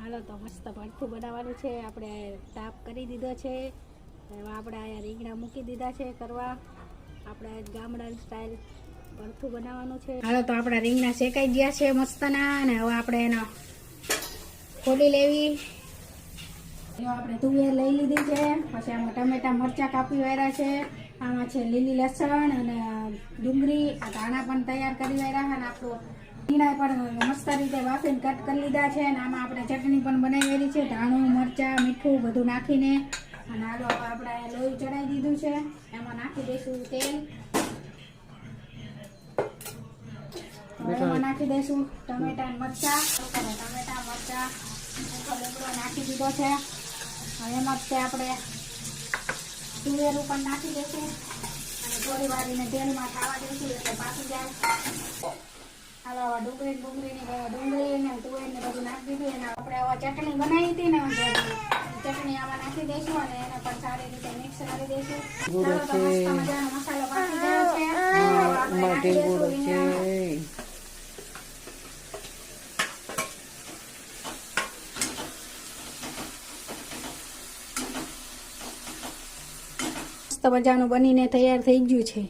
હાલો તો મસ્ત ભરથું બનાવવાનું છે। આપણે તાપ કરી દીધો છે। એમાં આપણે અહીંયા રીંગણા મૂકી દીધા છે કરવા। આપણે ગામડાની સ્ટાઇલ ભરથું બનાવવાનું છે। હાલો તો આપણા રીંગણા શેકાઈ ગયા છે મસ્તના, અને હવે આપણે એનો ખોલી લેવી। જો આપણે તુવેર લઈ લીધી છે, પછી આમાં ટમેટા મરચાં કાપી વાળ્યા છે, આમાં છે લીલી લસણ અને ડુંગળી, આ ધાણા પણ તૈયાર કરી વાળ્યા છે, અને આપણું રીંગણા પણ મસ્ત રીતે વાફીને કટ કરી લીધા છે, અને આમાં આપણે ચટણી પણ બનાવી વાળી છે, ધાણું મરચાં મીઠું બધું નાખીને। અને હાલો આપણે લોહી ચડાવી દીધું છે, એમાં નાખી દઈશું તેલ, એમાં નાખી દઈશું ટમેટા મરચાં, ટમેટા મરચાં લીમડો નાખી દીધો છે। હવે એમાં તે આપણે તુવેર પણ નાખી દઈશું, અને થોડી વાર એને તેલમાં ખાવા દઈશું એટલે પાકી જાય। હાલો ડુંગળી ને તુવેર ને બધું નાખી દીધું, એને આપણે હવે ચટણી બનાવી હતી ને ચટણી આમાં નાખી દઈશું, અને એને પણ સારી રીતે મિક્સ કરી દઈશું। ચાલો તો મસ્ત મજાનો મસાલો પાકી ગયો છે। આપણે નાખી દઈશું રીંગણા। મજાનું બનીને તૈયાર થઈ ગયું છે।